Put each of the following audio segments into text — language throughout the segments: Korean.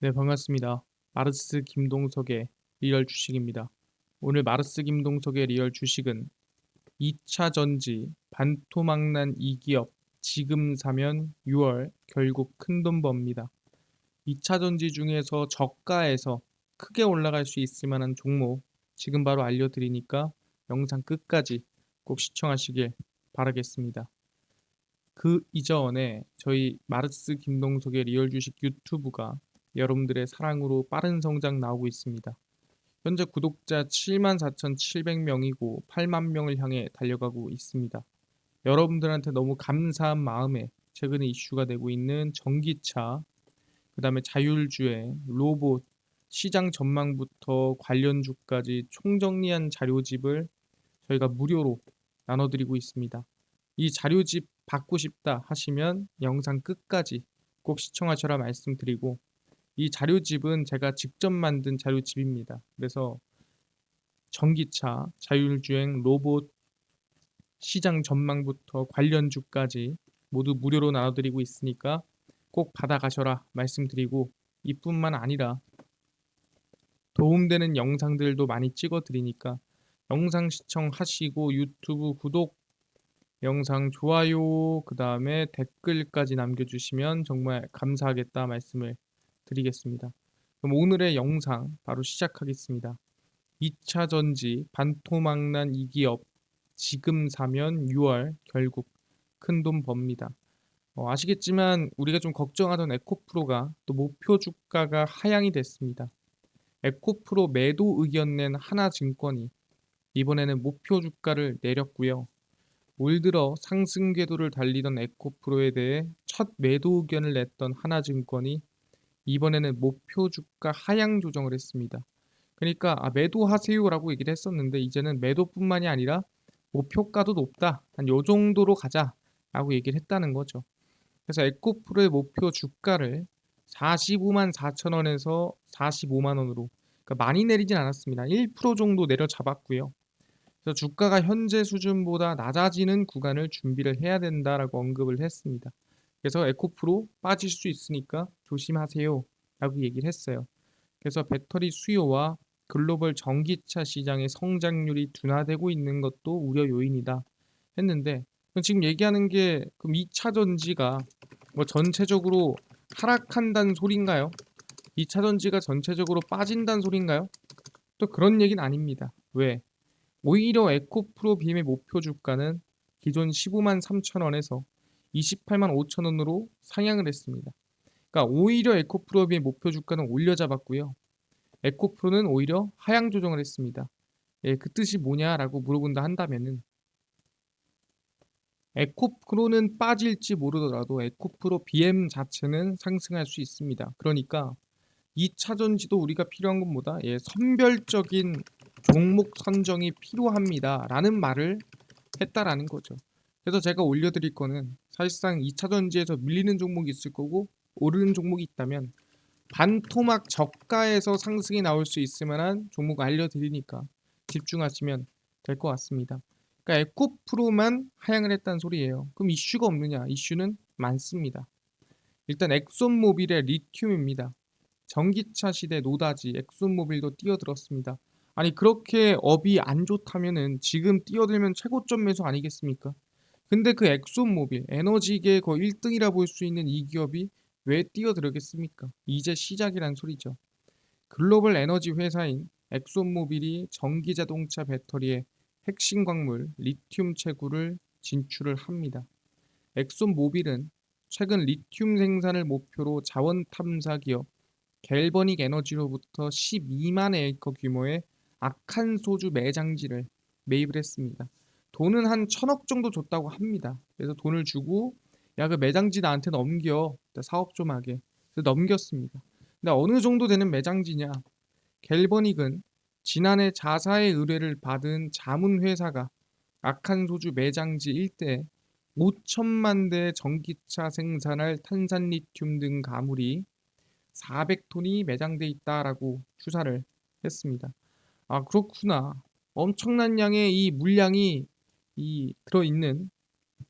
네, 반갑습니다. 마르스 김동석의 리얼 주식입니다. 오늘 마르스 김동석의 리얼 주식은 2차 전지 반토막난 이 기업 지금 사면 6월 결국 큰돈 법니다. 2차 전지 중에서 저가에서 크게 올라갈 수 있을 만한 종목 지금 바로 알려드리니까 영상 끝까지 꼭 시청하시길 바라겠습니다. 그 이전에 저희 마르스 김동석의 리얼 주식 유튜브가 여러분들의 사랑으로 빠른 성장 나오고 있습니다. 현재 구독자 74,700명이고 8만 명을 향해 달려가고 있습니다. 여러분들한테 너무 감사한 마음에 최근에 이슈가 되고 있는 전기차, 그 다음에 자율주행, 로봇, 시장 전망부터 관련주까지 총정리한 자료집을 저희가 무료로 나눠드리고 있습니다. 이 자료집 받고 싶다 하시면 영상 끝까지 꼭 시청하셔라 말씀드리고, 이 자료집은 제가 직접 만든 자료집입니다. 그래서 전기차, 자율주행, 로봇, 시장 전망부터 관련주까지 모두 무료로 나눠드리고 있으니까 꼭 받아가셔라 말씀드리고, 이뿐만 아니라 도움되는 영상들도 많이 찍어드리니까 영상 시청하시고 유튜브 구독, 영상 좋아요, 그 다음에 댓글까지 남겨주시면 정말 감사하겠다 말씀을 드리겠습니다. 그럼 오늘의 영상 바로 시작하겠습니다. 2차 전지 반토막난 이 기업 지금 사면 6월 결국 큰돈 법니다. 아시겠지만 우리가 좀 걱정하던 에코프로가 또 목표 주가가 하향이 됐습니다. 에코프로 매도 의견 낸 하나증권이 이번에는 목표 주가를 내렸고요. 올 들어 상승 궤도를 달리던 에코프로에 대해 첫 매도 의견을 냈던 하나증권이 이번에는 목표 주가 하향 조정을 했습니다. 그러니까 매도하세요라고 얘기를 했었는데 이제는 매도뿐만이 아니라 목표가도 높다. 한 요 정도로 가자라고 얘기를 했다는 거죠. 그래서 에코프로의 목표 주가를 45만 4천 원에서 45만 원으로, 그러니까 많이 내리진 않았습니다. 1% 정도 내려잡았고요. 그래서 주가가 현재 수준보다 낮아지는 구간을 준비를 해야 된다라고 언급을 했습니다. 그래서 에코프로 빠질 수 있으니까 조심하세요 라고 얘기를 했어요. 그래서 배터리 수요와 글로벌 전기차 시장의 성장률이 둔화되고 있는 것도 우려 요인이다 했는데, 그럼 지금 얘기하는 게 그럼 2차 전지가 뭐 전체적으로 하락한다는 소린가요? 2차 전지가 전체적으로 빠진다는 소린가요? 또 그런 얘기는 아닙니다. 왜? 오히려 에코프로 빔의 목표 주가는 기존 15만 3천 원에서 28만 5천 원으로 상향을 했습니다. 그러니까 오히려 에코프로 빔의 목표 주가는 올려잡았고요. 에코프로는 오히려 하향 조정을 했습니다. 예, 그 뜻이 뭐냐라고 물어본다 한다면은, 에코프로는 빠질지 모르더라도 에코프로 BM 자체는 상승할 수 있습니다. 그러니까 2차 전지도 우리가 필요한 것보다 선별적인 종목 선정이 필요합니다라는 말을 했다라는 거죠. 그래서 제가 올려드릴 거는 사실상 2차 전지에서 밀리는 종목이 있을 거고 오르는 종목이 있다면 반토막 저가에서 상승이 나올 수 있을 만한 종목 알려드리니까 집중하시면 될 것 같습니다. 그러니까 에코프로만 하향을 했다는 소리예요. 그럼 이슈가 없느냐? 이슈는 많습니다. 일단 엑손모빌의 리튬입니다. 전기차 시대 노다지 엑손모빌도 뛰어들었습니다. 아니 그렇게 업이 안 좋다면은 지금 뛰어들면 최고점 매수 아니겠습니까? 근데 그 엑손모빌 에너지계 거의 1등이라 볼 수 있는 이 기업이 왜 뛰어들겠습니까? 이제 시작이란 소리죠. 글로벌 에너지 회사인 엑손모빌이 전기자동차 배터리의 핵심 광물 리튬 채굴을 진출을 합니다. 엑손모빌은 최근 리튬 생산을 목표로 자원 탐사 기업 갤버닉 에너지로부터 12만 에이커 규모의 아칸소주 매장지를 매입을 했습니다. 돈은 한 1,000억 정도 줬다고 합니다. 그래서 돈을 주고 야 그 매장지 나한테 넘겨, 사업 좀 하게. 그래서 넘겼습니다. 근데 어느 정도 되는 매장지냐? 갤버닉은 지난해 자사의 의뢰를 받은 자문회사가 아칸소주 매장지 일대에 5천만 대 전기차 생산할 탄산리튬 등 가물이 400톤이 매장돼 있다라고 추사를 했습니다. 아, 그렇구나. 엄청난 양의 이 물량이 들어있는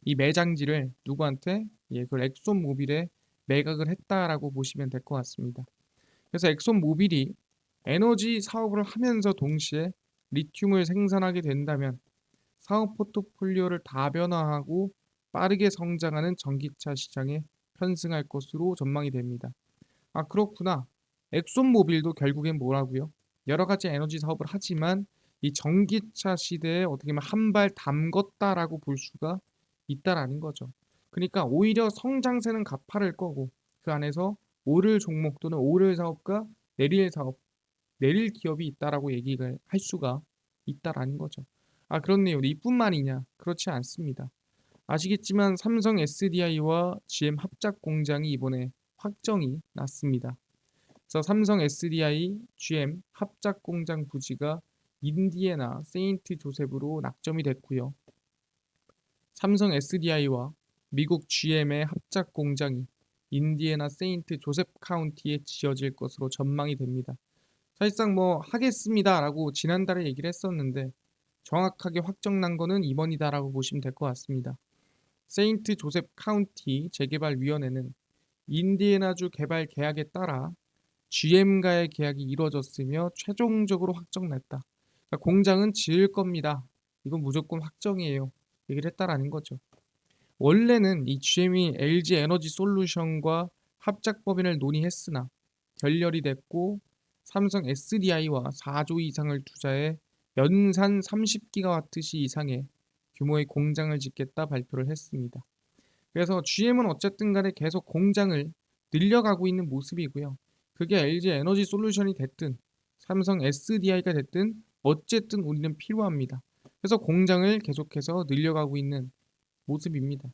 이 매장지를 누구한테? 그 엑손모빌에 매각을 했다라고 보시면 될 것 같습니다. 그래서 엑손모빌이 에너지 사업을 하면서 동시에 리튬을 생산하게 된다면 사업 포트폴리오를 다변화하고 빠르게 성장하는 전기차 시장에 편승할 것으로 전망이 됩니다. 아, 그렇구나. 엑손모빌도 결국엔 뭐라고요? 여러 가지 에너지 사업을 하지만 이 전기차 시대에 어떻게 보면 한 발 담궜다라고 볼 수가 있다라는 거죠. 그러니까 오히려 성장세는 가파를 거고 그 안에서 오를 종목 또는 오를 사업과 내릴 사업, 내릴 기업이 있다라고 얘기를 할 수가 있다라는 거죠. 아, 그렇네요. 이뿐만이냐? 그렇지 않습니다. 아시겠지만 삼성 SDI와 GM 합작 공장이 이번에 확정이 났습니다. 그래서 삼성 SDI, GM 합작 공장 부지가 인디애나 세인트 조셉으로 낙점이 됐고요. 삼성 SDI와 미국 GM의 합작 공장이 인디애나 세인트 조셉 카운티에 지어질 것으로 전망이 됩니다. 사실상 뭐 하겠습니다라고 지난달에 얘기를 했었는데 정확하게 확정난 거는 이번이다라고 보시면 될 것 같습니다. 세인트 조셉 카운티 재개발위원회는 인디애나주 개발 계약에 따라 GM과의 계약이 이루어졌으며 최종적으로 확정났다. 그러니까 공장은 지을 겁니다. 이건 무조건 확정이에요. 얘기를 했다라는 거죠. 원래는 이 GM이 LG 에너지 솔루션과 합작 법인을 논의했으나 결렬이 됐고 삼성 SDI와 4조 이상을 투자해 연산 30기가와트시 이상의 규모의 공장을 짓겠다 발표를 했습니다. 그래서 GM은 어쨌든 간에 계속 공장을 늘려가고 있는 모습이고요. 그게 LG 에너지 솔루션이 됐든 삼성 SDI가 됐든 어쨌든 우리는 필요합니다. 그래서 공장을 계속해서 늘려가고 있는 모습입니다.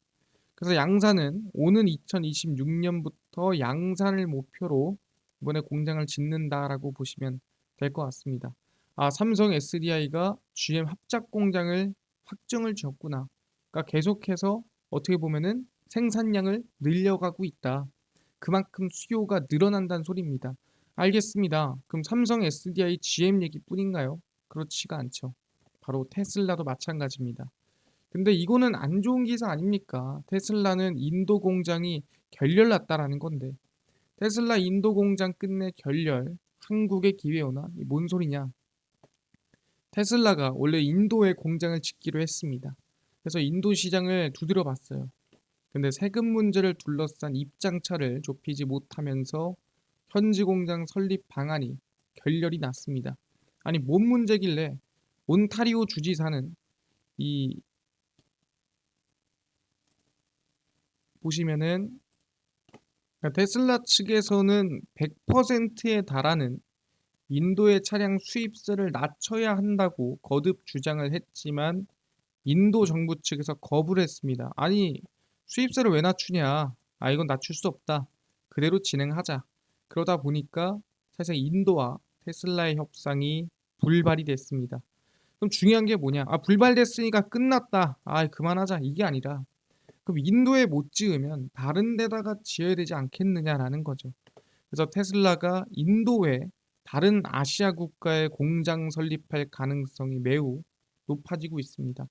그래서 양산은 오는 2026년부터 양산을 목표로 이번에 공장을 짓는다라고 보시면 될 것 같습니다. 아, 삼성 SDI가 GM 합작 공장을 확정을 지었구나. 그러니까 계속해서 어떻게 보면은 생산량을 늘려가고 있다. 그만큼 수요가 늘어난다는 소리입니다. 알겠습니다. 그럼 삼성 SDI GM 얘기뿐인가요? 그렇지가 않죠. 바로 테슬라도 마찬가지입니다. 근데 이거는 안 좋은 기사 아닙니까? 테슬라는 인도 공장이 결렬났다라는 건데 테슬라 인도 공장 끝내 결렬 한국에 기회 오나? 이 뭔 소리냐? 테슬라가 원래 인도에 공장을 짓기로 했습니다. 그래서 인도 시장을 두드려 봤어요. 근데 세금 문제를 둘러싼 입장차를 좁히지 못하면서 현지 공장 설립 방안이 결렬이 났습니다. 아니 뭔 문제길래 온타리오 주지사는 이 보시면은 그러니까 테슬라 측에서는 100%에 달하는 인도의 차량 수입세를 낮춰야 한다고 거듭 주장을 했지만 인도 정부 측에서 거부를 했습니다. 아니 수입세를 왜 낮추냐? 아 이건 낮출 수 없다. 그대로 진행하자. 그러다 보니까 사실 인도와 테슬라의 협상이 불발이 됐습니다. 그럼 중요한 게 뭐냐? 아 불발됐으니까 끝났다. 아 그만하자. 이게 아니라 그럼 인도에 못 지으면 다른 데다가 지어야 되지 않겠느냐라는 거죠. 그래서 테슬라가 인도에 다른 아시아 국가에 공장 설립할 가능성이 매우 높아지고 있습니다.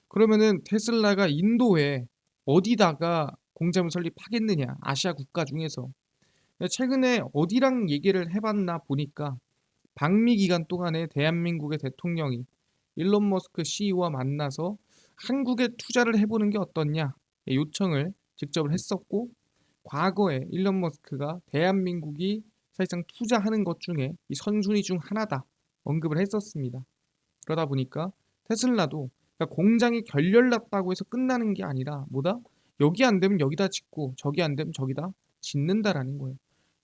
그러면은 테슬라가 인도에 어디다가 공장을 설립하겠느냐? 아시아 국가 중에서. 최근에 어디랑 얘기를 해봤나 보니까 방미 기간 동안에 대한민국의 대통령이 일론 머스크 CEO와 만나서 한국에 투자를 해보는 게 어떻냐 요청을 직접 했었고 과거에 일론 머스크가 대한민국이 사실상 투자하는 것 중에 이 선순위 중 하나다 언급을 했었습니다. 그러다 보니까 테슬라도 그러니까 공장이 결렬났다고 해서 끝나는 게 아니라 뭐다? 여기 안 되면 여기다 짓고 저기 안 되면 저기다 짓는다라는 거예요.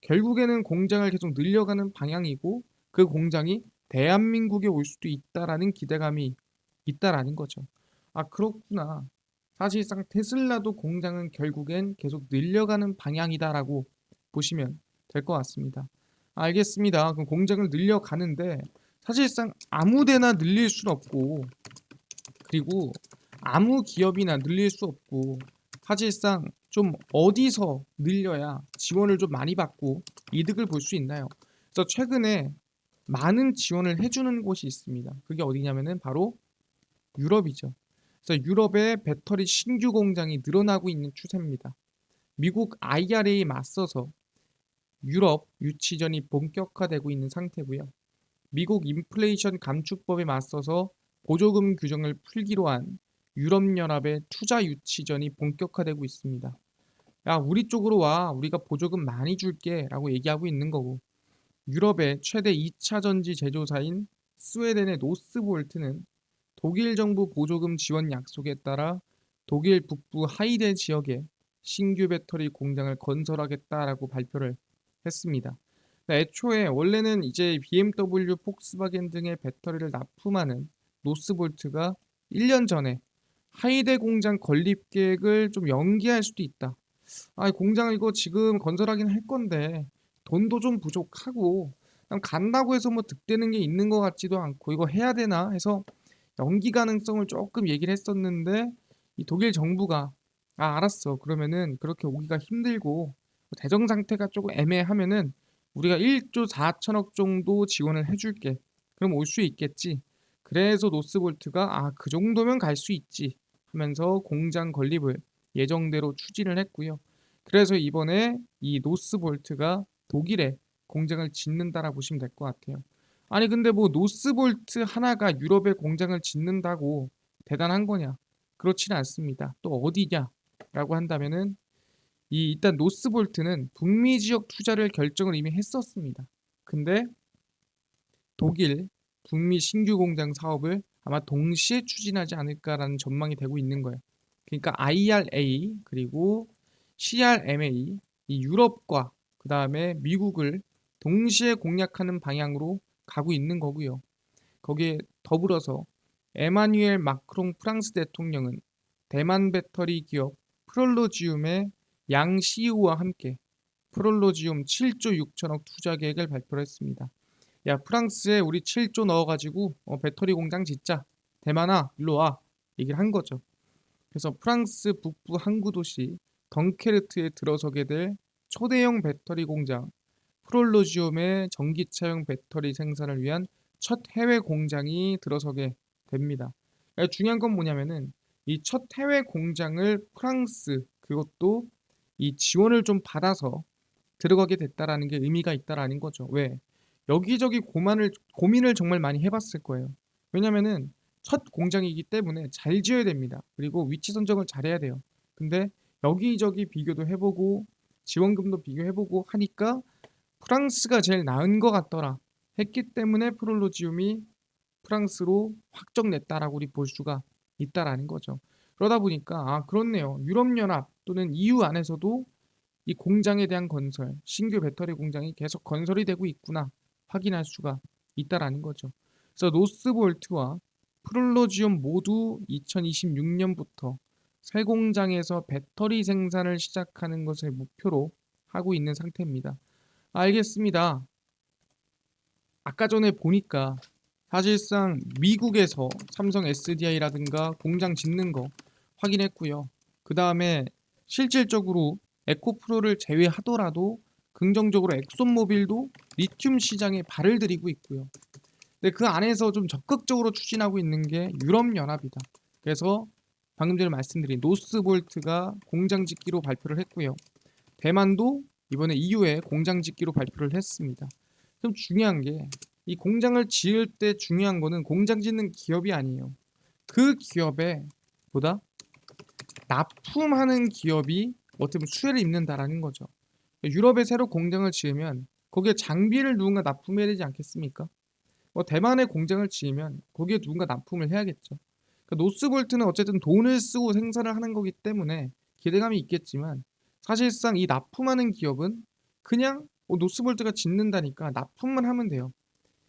결국에는 공장을 계속 늘려가는 방향이고 그 공장이 대한민국에 올 수도 있다라는 기대감이 있다라는 거죠. 아, 그렇구나. 사실상 테슬라도 공장은 결국엔 계속 늘려가는 방향이다라고 보시면 될 것 같습니다. 알겠습니다. 그럼 공장을 늘려가는데 사실상 아무 데나 늘릴 수는 없고 그리고 아무 기업이나 늘릴 수 없고 사실상 좀 어디서 늘려야 지원을 좀 많이 받고 이득을 볼 수 있나요? 그래서 최근에 많은 지원을 해주는 곳이 있습니다. 그게 어디냐면은 바로 유럽이죠. 그래서 유럽의 배터리 신규 공장이 늘어나고 있는 추세입니다. 미국 IRA에 맞서서 유럽 유치전이 본격화되고 있는 상태고요. 미국 인플레이션 감축법에 맞서서 보조금 규정을 풀기로 한 유럽연합의 투자 유치전이 본격화되고 있습니다. 야, 우리 쪽으로 와. 우리가 보조금 많이 줄게. 라고 얘기하고 있는 거고. 유럽의 최대 2차 전지 제조사인 스웨덴의 노스볼트는 독일 정부 보조금 지원 약속에 따라 독일 북부 하이데 지역에 신규 배터리 공장을 건설하겠다라고 발표를 했습니다. 애초에 원래는 이제 BMW, 폭스바겐 등의 배터리를 납품하는 노스볼트가 1년 전에 하이데 공장 건립 계획을 좀 연기할 수도 있다. 아, 공장을 이거 지금 건설하긴 할 건데 돈도 좀 부족하고 그냥 간다고 해서 뭐 득되는 게 있는 것 같지도 않고 이거 해야 되나 해서 연기 가능성을 조금 얘기를 했었는데 이 독일 정부가 아, 알았어. 그러면은 그렇게 오기가 힘들고 재정 상태가 조금 애매하면은 우리가 1조 4천억 정도 지원을 해줄게. 그럼 올 수 있겠지. 그래서 노스볼트가 아, 그 정도면 갈 수 있지 하면서 공장 건립을 예정대로 추진을 했고요. 그래서 이번에 이 노스볼트가 독일에 공장을 짓는다라 보시면 될 것 같아요. 아니 근데 뭐 노스볼트 하나가 유럽에 공장을 짓는다고 대단한 거냐? 그렇지는 않습니다. 또 어디냐? 라고 한다면은 이 일단 노스볼트는 북미 지역 투자를 결정을 이미 했었습니다. 근데 독일 북미 신규 공장 사업을 아마 동시에 추진하지 않을까라는 전망이 되고 있는 거예요. 그러니까 IRA 그리고 CRMA 이 유럽과 그 다음에 미국을 동시에 공략하는 방향으로 가고 있는 거고요. 거기에 더불어서 에마뉴엘 마크롱 프랑스 대통령은 대만 배터리 기업 프롤로지움의 양 CEO와 함께 프롤로지움 7조 6천억 투자 계획을 발표했습니다. 야, 프랑스에 우리 7조 넣어가지고 배터리 공장 짓자. 대만아, 일로 와. 얘기를 한 거죠. 그래서 프랑스 북부 항구 도시 덩케르트에 들어서게 될 초대형 배터리 공장 프롤로지움의 전기차용 배터리 생산을 위한 첫 해외 공장이 들어서게 됩니다. 그러니까 중요한 건 뭐냐면은 이 첫 해외 공장을 프랑스 그것도 이 지원을 좀 받아서 들어가게 됐다라는 게 의미가 있다라는 거죠. 왜? 여기저기 고민을 정말 많이 해봤을 거예요. 왜냐면은 첫 공장이기 때문에 잘 지어야 됩니다. 그리고 위치 선정을 잘해야 돼요. 근데 여기저기 비교도 해보고 지원금도 비교해보고 하니까 프랑스가 제일 나은 것 같더라 했기 때문에 프롤로지움이 프랑스로 확정냈다라고 우리 볼 수가 있다라는 거죠. 그러다 보니까 아, 그렇네요. 유럽연합 또는 EU 안에서도 이 공장에 대한 건설, 신규 배터리 공장이 계속 건설이 되고 있구나 확인할 수가 있다라는 거죠. 그래서 노스볼트와 프롤로지움 모두 2026년부터 새 공장에서 배터리 생산을 시작하는 것을 목표로 하고 있는 상태입니다. 알겠습니다. 아까 전에 보니까 사실상 미국에서 삼성 SDI라든가 공장 짓는 거 확인했고요. 그 다음에 실질적으로 에코프로를 제외하더라도 긍정적으로 엑손모빌도 리튬 시장에 발을 들이고 있고요. 근데 그 안에서 좀 적극적으로 추진하고 있는 게 유럽연합이다. 그래서 방금 전에 말씀드린 노스볼트가 공장 짓기로 발표를 했고요. 대만도 이번에 EU에 공장 짓기로 발표를 했습니다. 좀 중요한 게 이 공장을 지을 때 중요한 거는 공장 짓는 기업이 아니에요. 그 기업에 보다 납품하는 기업이 어떻게 보면 수혜를 입는다라는 거죠. 유럽에 새로 공장을 지으면 거기에 장비를 누군가 납품해야 되지 않겠습니까? 뭐 대만에 공장을 지으면 거기에 누군가 납품을 해야겠죠. 그러니까 노스볼트는 어쨌든 돈을 쓰고 생산을 하는 거기 때문에 기대감이 있겠지만 사실상 이 납품하는 기업은 그냥 노스볼트가 짓는다니까 납품만 하면 돼요.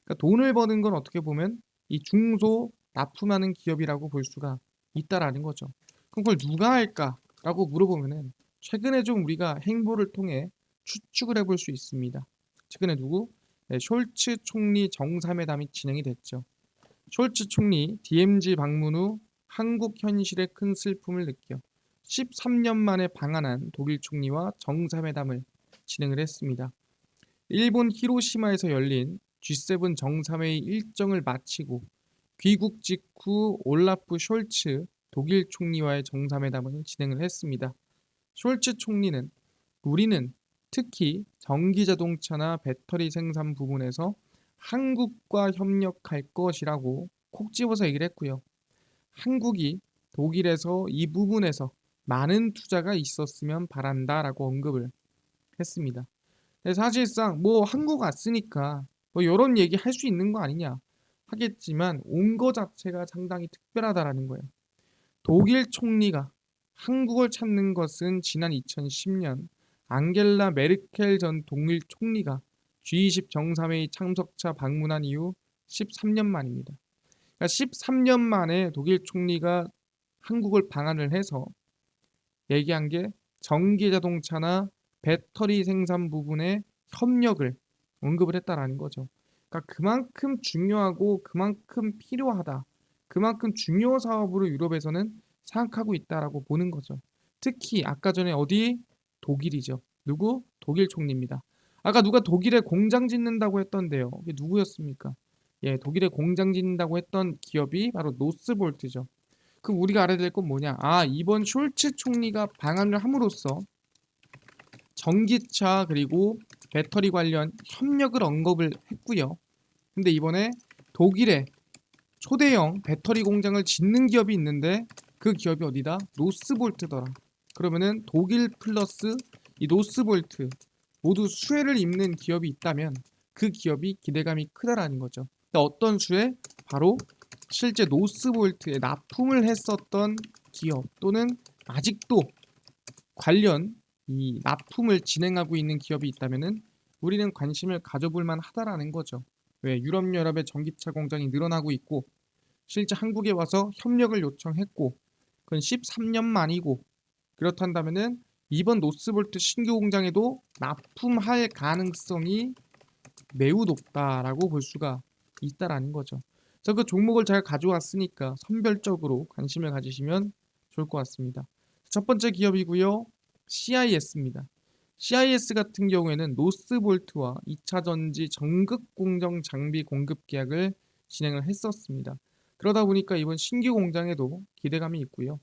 그러니까 돈을 버는 건 어떻게 보면 이 중소 납품하는 기업이라고 볼 수가 있다라는 거죠. 그럼 그걸 누가 할까라고 물어보면은 최근에 좀 우리가 행보를 통해 추측을 해볼 수 있습니다. 최근에 누구? 네, 숄츠 총리 정상회담이 진행이 됐죠. 숄츠 총리 DMZ 방문 후 한국 현실에 큰 슬픔을 느껴 13년 만에 방한한 독일 총리와 정상회담을 진행을 했습니다. 일본 히로시마에서 열린 G7 정상회의 일정을 마치고 귀국 직후 올라프 숄츠 독일 총리와의 정상회담을 진행을 했습니다. 숄츠 총리는 우리는 특히 전기자동차나 배터리 생산 부분에서 한국과 협력할 것이라고 콕 집어서 얘기를 했고요. 한국이 독일에서 이 부분에서 많은 투자가 있었으면 바란다라고 언급을 했습니다. 사실상 뭐 한국 왔으니까 뭐 이런 얘기 할 수 있는 거 아니냐 하겠지만 온 거 자체가 상당히 특별하다라는 거예요. 독일 총리가 한국을 찾는 것은 지난 2010년 앙겔라 메르켈 전 독일 총리가 G20 정상회의 참석차 방문한 이후 13년 만입니다. 그러니까 13년 만에 독일 총리가 한국을 방한을 해서 얘기한 게 전기 자동차나 배터리 생산 부분의 협력을 언급을 했다라는 거죠. 그러니까 그만큼 중요하고 그만큼 필요하다. 그만큼 중요 사업으로 유럽에서는 생각하고 있다라고 보는 거죠. 특히 아까 전에 어디? 독일이죠. 누구? 독일 총리입니다. 아까 누가 독일에 공장 짓는다고 했던데요. 이게 누구였습니까? 예, 독일에 공장 짓는다고 했던 기업이 바로 노스볼트죠. 그럼 우리가 알아야 될 건 뭐냐? 아, 이번 숄츠 총리가 방한을 함으로써 전기차 그리고 배터리 관련 협력을 언급을 했고요. 근데 이번에 독일에 초대형 배터리 공장을 짓는 기업이 있는데 그 기업이 어디다? 노스볼트더라. 그러면은 독일 플러스 이 노스볼트 모두 수혜를 입는 기업이 있다면 그 기업이 기대감이 크다라는 거죠. 어떤 수혜? 바로 실제 노스볼트에 납품을 했었던 기업 또는 아직도 관련 이 납품을 진행하고 있는 기업이 있다면은 우리는 관심을 가져볼 만하다라는 거죠. 왜? 유럽연합의 전기차 공장이 늘어나고 있고 실제 한국에 와서 협력을 요청했고 그건 13년 만이고 그렇단다면은 이번 노스볼트 신규 공장에도 납품할 가능성이 매우 높다라고 볼 수가 있다라는 거죠. 그래서 그 종목을 잘 가져왔으니까 선별적으로 관심을 가지시면 좋을 것 같습니다. 첫 번째 기업이고요. CIS입니다. CIS 같은 경우에는 노스볼트와 2차 전지 전극 공정 장비 공급 계약을 진행을 했었습니다. 그러다 보니까 이번 신규 공장에도 기대감이 있고요.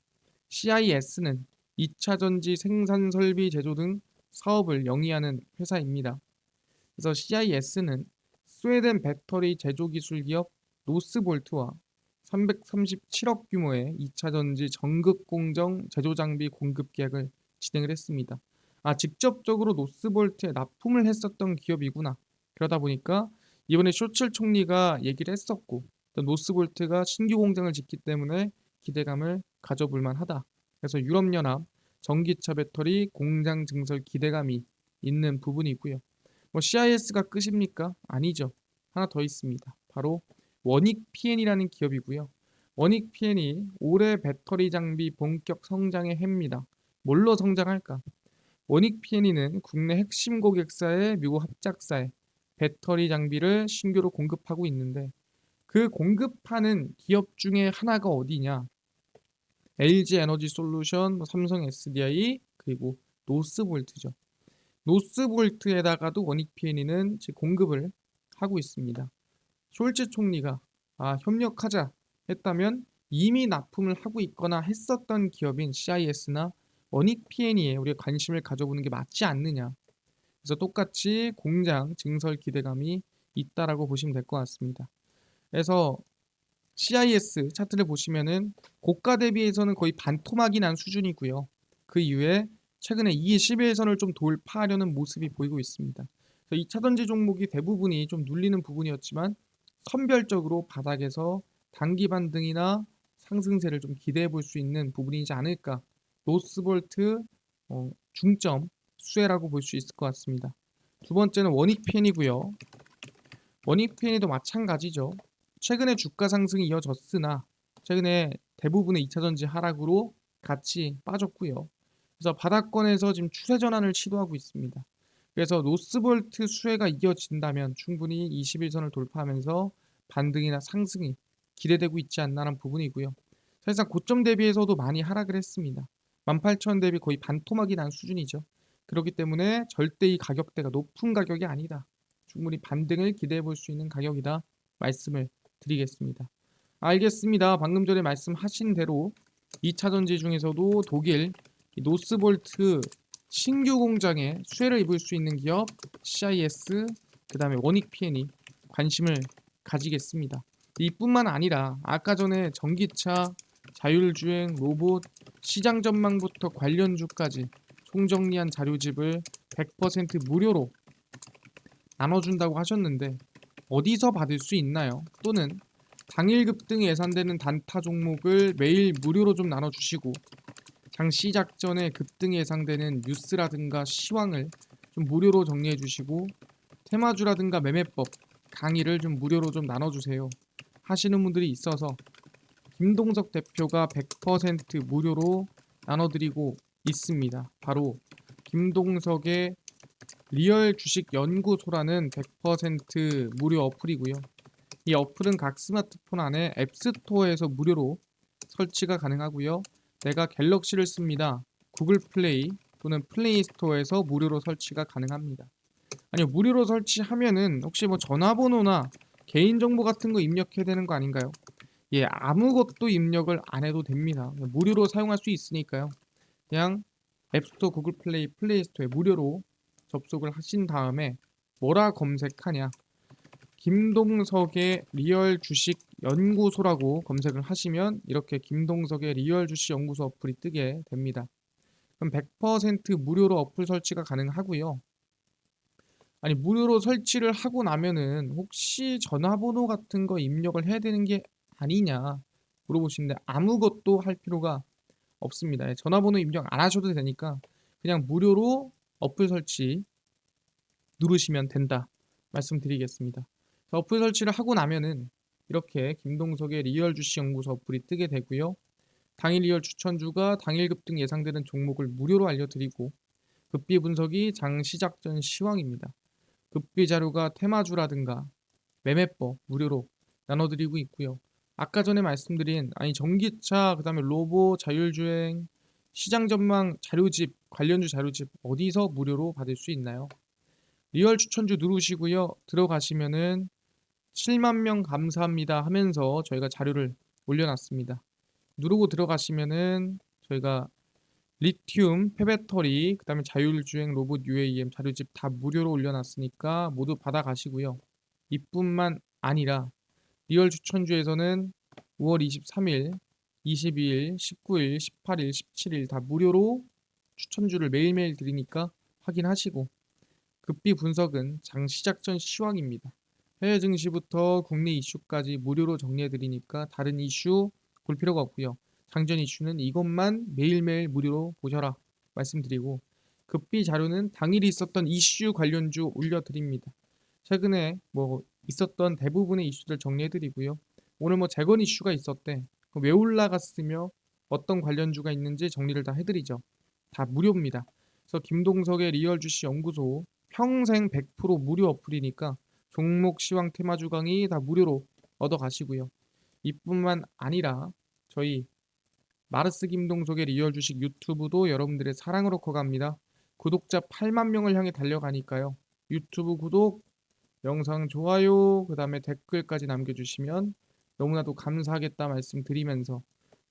CIS는 2차 전지 생산 설비 제조 등 사업을 영위하는 회사입니다. 그래서 CIS는 스웨덴 배터리 제조 기술 기업 노스볼트와 337억 규모의 2차 전지 전극 공정 제조 장비 공급 계약을 진행을 했습니다. 아, 직접적으로 노스볼트에 납품을 했었던 기업이구나. 그러다 보니까 이번에 쇼츠 총리가 얘기를 했었고 또 노스볼트가 신규 공장을 짓기 때문에 기대감을 가져볼 만하다. 그래서 유럽연합 전기차 배터리 공장 증설 기대감이 있는 부분이고요. 뭐 CIS가 끝입니까? 아니죠. 하나 더 있습니다. 바로 원익 PN이라는 기업이고요. 원익 PN이 올해 배터리 장비 본격 성장의 해입니다. 뭘로 성장할까? 원익 PN이는 국내 핵심 고객사의 미국 합작사에 배터리 장비를 신규로 공급하고 있는데 그 공급하는 기업 중에 하나가 어디냐? LG 에너지 솔루션, 삼성 SDI 그리고 노스볼트죠. 노스볼트에다가도 원익 PN이는 공급을 하고 있습니다. 숄츠 총리가 협력하자 했다면 이미 납품을 하고 있거나 했었던 기업인 CIS나 원익 PN에 우리가 관심을 가져보는 게 맞지 않느냐. 그래서 똑같이 공장 증설 기대감이 있다라고 보시면 될 것 같습니다. 그래서 CIS 차트를 보시면은 고가 대비해서는 거의 반토막이 난 수준이고요. 그 이후에 최근에 21선을 좀 돌파하려는 모습이 보이고 있습니다. 2차 전지 종목이 대부분이 좀 눌리는 부분이었지만 선별적으로 바닥에서 단기 반등이나 상승세를 좀 기대해 볼 수 있는 부분이지 않을까. 노스볼트 중점 수혜라고 볼 수 있을 것 같습니다. 두 번째는 원익 PN이고요. 원익 PN도 마찬가지죠. 최근에 주가 상승이 이어졌으나 최근에 대부분의 2차 전지 하락으로 같이 빠졌고요. 그래서 바닥권에서 지금 추세 전환을 시도하고 있습니다. 그래서 노스볼트 수혜가 이어진다면 충분히 21선을 돌파하면서 반등이나 상승이 기대되고 있지 않나라는 부분이고요. 사실상 고점 대비해서도 많이 하락을 했습니다. 18,000원 대비 거의 반토막이 난 수준이죠. 그렇기 때문에 절대 이 가격대가 높은 가격이 아니다. 충분히 반등을 기대해 볼 수 있는 가격이다. 말씀을 드리겠습니다. 알겠습니다. 방금 전에 말씀하신 대로 2차 전지 중에서도 독일 노스볼트 신규 공장에 수혜를 입을 수 있는 기업 CIS, 그 다음에 원익 P&E 관심을 가지겠습니다. 이뿐만 아니라 아까 전에 전기차, 자율주행, 로봇, 시장 전망부터 관련주까지 총정리한 자료집을 100% 무료로 나눠준다고 하셨는데 어디서 받을 수 있나요? 또는 당일 급등 예상되는 단타 종목을 매일 무료로 좀 나눠주시고 장 시작 전에 급등 예상되는 뉴스라든가 시황을 좀 무료로 정리해 주시고 테마주라든가 매매법 강의를 좀 무료로 좀 나눠주세요 하시는 분들이 있어서 김동석 대표가 100% 무료로 나눠드리고 있습니다. 바로 김동석의 리얼 주식 연구소라는 100% 무료 어플이고요. 이 어플은 각 스마트폰 안에 앱스토어에서 무료로 설치가 가능하고요. 내가 갤럭시를 씁니다. 구글 플레이 또는 플레이 스토어에서 무료로 설치가 가능합니다. 아니요, 무료로 설치하면은 혹시 뭐 전화번호나 개인정보 같은 거 입력해야 되는 거 아닌가요? 예, 아무것도 입력을 안 해도 됩니다. 무료로 사용할 수 있으니까요. 그냥 앱스토어, 구글 플레이, 플레이 스토어에 무료로 접속을 하신 다음에 뭐라 검색하냐? 김동석의 리얼 주식 연구소라고 검색을 하시면 이렇게 김동석의 리얼 주식 연구소 어플이 뜨게 됩니다. 그럼 100% 무료로 어플 설치가 가능하고요. 아니, 무료로 설치를 하고 나면은 혹시 전화번호 같은 거 입력을 해야 되는 게 아니냐 물어보시는데 아무것도 할 필요가 없습니다. 예, 전화번호 입력 안 하셔도 되니까 그냥 무료로 어플 설치 누르시면 된다 말씀드리겠습니다. 어플 설치를 하고 나면은 이렇게 김동석의 리얼 주식 연구소 어플이 뜨게 되고요. 당일 리얼 추천주가 당일 급등 예상되는 종목을 무료로 알려드리고 급비 분석이 장 시작 전 시황입니다. 급비 자료가 테마주라든가 매매법 무료로 나눠드리고 있고요. 아까 전에 말씀드린 전기차, 그다음에 로봇, 자율주행, 시장 전망 자료집, 관련주 자료집 어디서 무료로 받을 수 있나요? 리얼 추천주 누르시고요. 들어가시면은 7만 명 감사합니다 하면서 저희가 자료를 올려놨습니다. 누르고 들어가시면은 저희가 리튬, 폐배터리, 그다음에 자율주행 로봇 UAM 자료집 다 무료로 올려놨으니까 모두 받아가시고요. 이뿐만 아니라 리얼 추천주에서는 5월 23일, 22일, 19일, 18일, 17일 다 무료로 추천주를 매일매일 드리니까 확인하시고 급비 분석은 장 시작 전 시황입니다. 해외 증시부터 국내 이슈까지 무료로 정리해드리니까 다른 이슈 볼 필요가 없고요. 장전 이슈는 이것만 매일매일 무료로 보셔라 말씀드리고 급비 자료는 당일 있었던 이슈 관련주 올려드립니다. 최근에 뭐 있었던 대부분의 이슈들 정리해드리고요. 오늘 뭐 재건 이슈가 있었대. 왜 올라갔으며 어떤 관련주가 있는지 정리를 다 해드리죠. 다 무료입니다. 그래서 김동석의 리얼 주식 연구소 평생 100% 무료 어플이니까 종목 시황 테마주 강의 다 무료로 얻어 가시고요. 이뿐만 아니라 저희 마르스 김동석의 리얼 주식 유튜브도 여러분들의 사랑으로 커갑니다. 구독자 8만 명을 향해 달려가니까요. 유튜브 구독, 영상 좋아요, 그 다음에 댓글까지 남겨주시면 너무나도 감사하겠다 말씀드리면서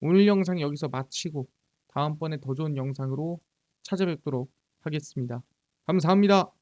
오늘 영상 여기서 마치고 다음번에 더 좋은 영상으로 찾아뵙도록 하겠습니다. 감사합니다.